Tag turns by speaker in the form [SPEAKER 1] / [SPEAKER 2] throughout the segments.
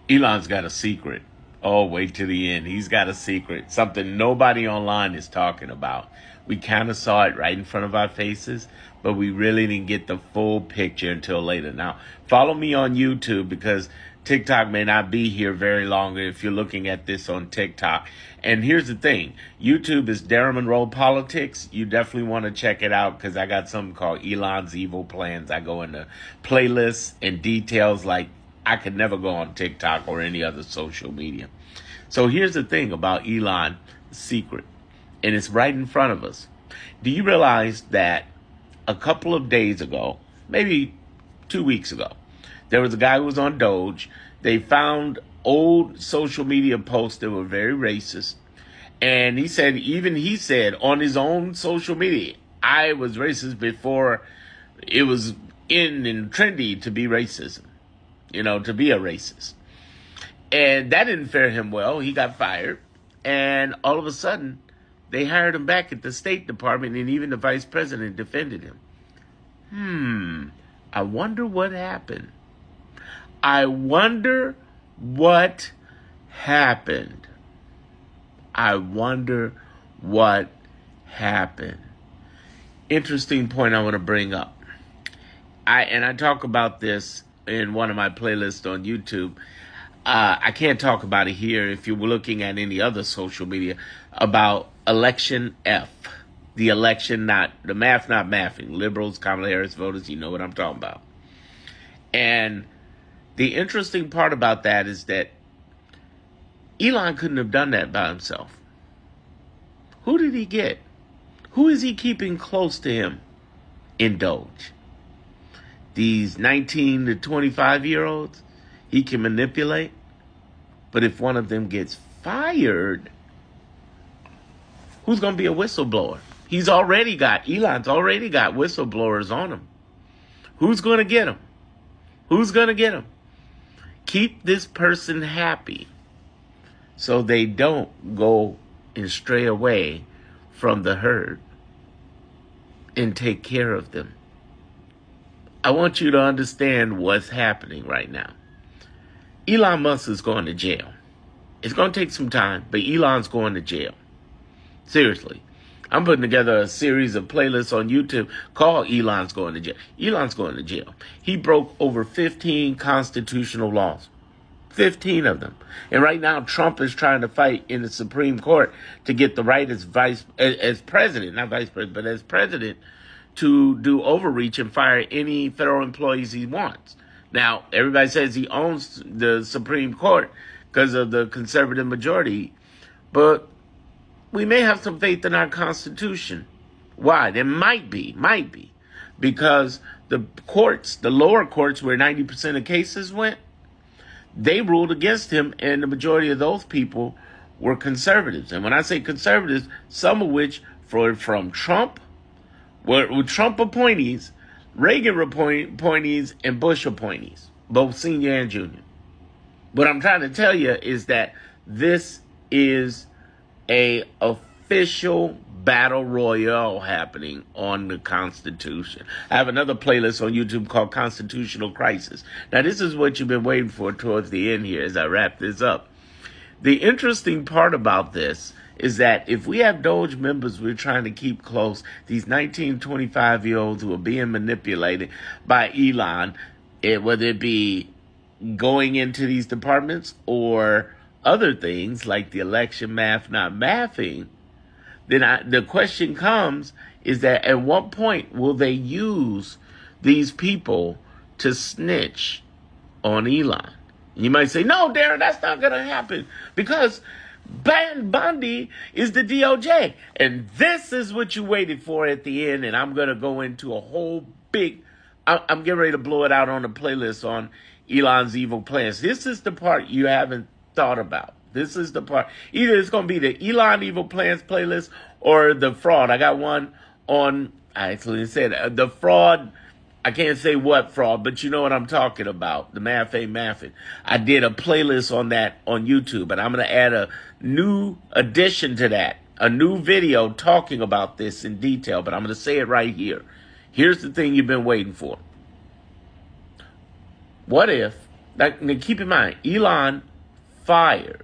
[SPEAKER 1] Elon's got a secret. Oh, wait to the end. He's got a secret. Something nobody online is talking about. We kind of saw it right in front of our faces, but we really didn't get the full picture until later. Now, follow me on YouTube because TikTok may not be here very long if you're looking at this on TikTok. And here's the thing. YouTube is Darren Monroe Politics. You definitely want to check it out because I got something called Elon's Evil Plans. I go into playlists and details like I could never go on TikTok or any other social media. So here's the thing about Elon, secret, and it's right in front of us. Do you realize that a couple of days ago, maybe 2 weeks ago, there was a guy who was on Doge. They found old social media posts that were very racist. And he said on his own social media, I was racist before it was in and trendy to be racism. To be a racist. And that didn't fare him well. He got fired. And all of a sudden, they hired him back at the State Department, and even the vice president defended him. I wonder what happened. I wonder what happened. I wonder what happened. Interesting point I want to bring up. I talk about this in one of my playlists on YouTube. I can't talk about it here if you're looking at any other social media about election F. The election, not the math, not mathing. Liberals, Kamala Harris voters, you know what I'm talking about. And the interesting part about that is that Elon couldn't have done that by himself. Who did he get? Who is he keeping close to him in Doge? These 19 to 25-year-olds he can manipulate. But if one of them gets fired, who's going to be a whistleblower? Elon's already got whistleblowers on him. Who's going to get him? Who's going to get him? Keep this person happy so they don't go and stray away from the herd, and take care of them. I want you to understand what's happening right now. Elon Musk is going to jail. It's going to take some time, but Elon's going to jail. Seriously. I'm putting together a series of playlists on YouTube called Elon's Going to Jail. Elon's going to jail. He broke over 15 constitutional laws. 15 of them. And right now, Trump is trying to fight in the Supreme Court to get the right as president, not vice president, but as president, to do overreach and fire any federal employees he wants. Now, everybody says he owns the Supreme Court because of the conservative majority, but we may have some faith in our Constitution. Why? There might be, because the courts, the lower courts where 90% of cases went, they ruled against him, and the majority of those people were conservatives. And when I say conservatives, some of which from Trump, were Trump appointees, Reagan appointees, and Bush appointees, both senior and junior. What I'm trying to tell you is that this is a official battle royale happening on the Constitution. I have another playlist on YouTube called Constitutional Crisis. Now, this is what you've been waiting for towards the end here as I wrap this up. The interesting part about this is that if we have Doge members we're trying to keep close, these 19, 25-year-olds who are being manipulated by Elon, whether it be going into these departments or other things like the election math not mathing, then the question comes is that at what point will they use these people to snitch on Elon? You might say, no, Darren, that's not going to happen because Bundy is the DOJ. And this is what you waited for at the end. And I'm going to go into a whole I'm getting ready to blow it out on the playlist on Elon's Evil Plans. This is the part you haven't thought about. This is the part. Either it's going to be the Elon Evil Plans playlist or the fraud. I got one on, I actually said the fraud. I can't say what fraud, but you know what I'm talking about. The math ain't mathing. I did a playlist on that on YouTube, and I'm going to add a new addition to that, a new video talking about this in detail, but I'm going to say it right here. Here's the thing you've been waiting for. What if Now keep in mind, Elon fired.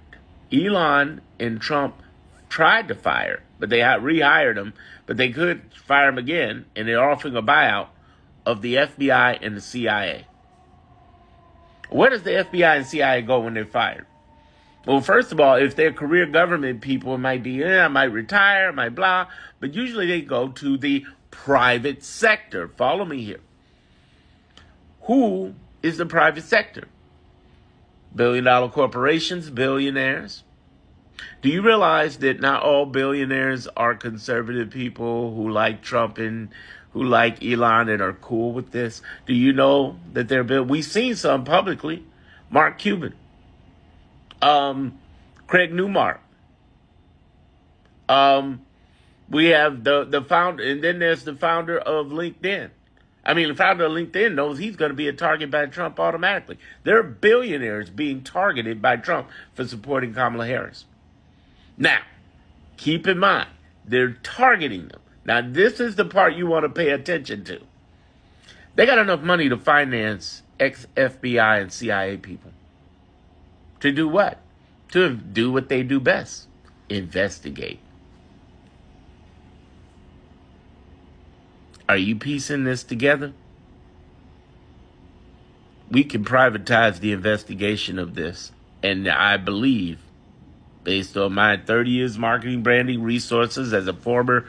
[SPEAKER 1] Elon and Trump tried to fire, but they rehired him, but they could fire him again, and they're offering a buyout of the FBI and the CIA. Where does the FBI and CIA go when they're fired? Well, first of all, if they're career government people, it might be, I might retire, I might blah, but usually they go to the private sector. Follow me here. Who is the private sector? Billion-dollar corporations, billionaires. Do you realize that not all billionaires are conservative people who like Trump and who like Elon and are cool with this? Do you know that they're we've seen some publicly. Mark Cuban. Craig Newmark. We have the founder, and then there's the founder of LinkedIn. I mean, the founder of LinkedIn knows he's going to be a target by Trump automatically. There are billionaires being targeted by Trump for supporting Kamala Harris. Now, keep in mind, they're targeting them. Now, this is the part you want to pay attention to. They got enough money to finance ex-FBI and CIA people. To do what? To do what they do best. Investigate. Are you piecing this together? We can privatize the investigation of this. And I believe, based on my 30 years marketing, branding, resources as a former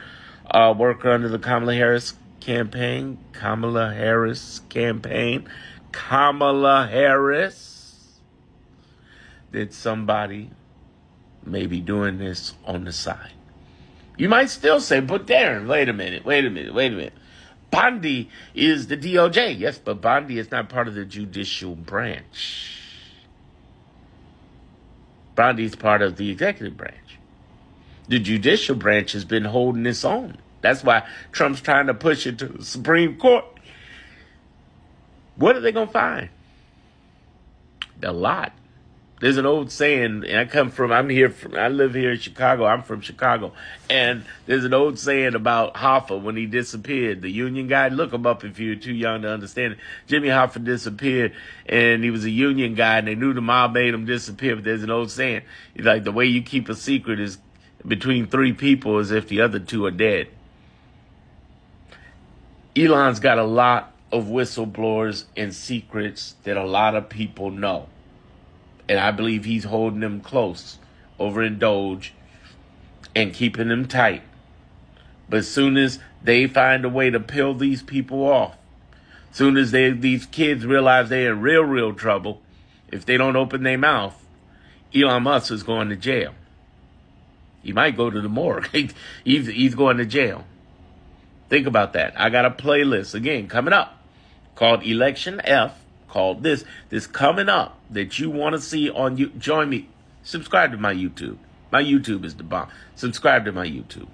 [SPEAKER 1] worker under the Kamala Harris campaign, that somebody may be doing this on the side. You might still say, but Darren, wait a minute. Bondi is the DOJ. Yes, but Bondi is not part of the judicial branch. Bondi is part of the executive branch. The judicial branch has been holding its own. That's why Trump's trying to push it to the Supreme Court. What are they going to find? A lot. There's an old saying, and I live here in Chicago. I'm from Chicago. And there's an old saying about Hoffa when he disappeared. The union guy, look him up if you're too young to understand it. Jimmy Hoffa disappeared, and he was a union guy, and they knew the mob made him disappear. But there's an old saying, like the way you keep a secret is between three people as if the other two are dead. Elon's got a lot of whistleblowers and secrets that a lot of people know. And I believe he's holding them close over in Doge and keeping them tight. But as soon as they find a way to peel these people off, as soon as these kids realize they're in real trouble, if they don't open their mouth, Elon Musk is going to jail. He might go to the morgue. He's going to jail. Think about that. I got a playlist, again, coming up called Election F. Called this coming up that you want to see on you. Join me. Subscribe to my YouTube. My YouTube is the bomb. Subscribe to my YouTube.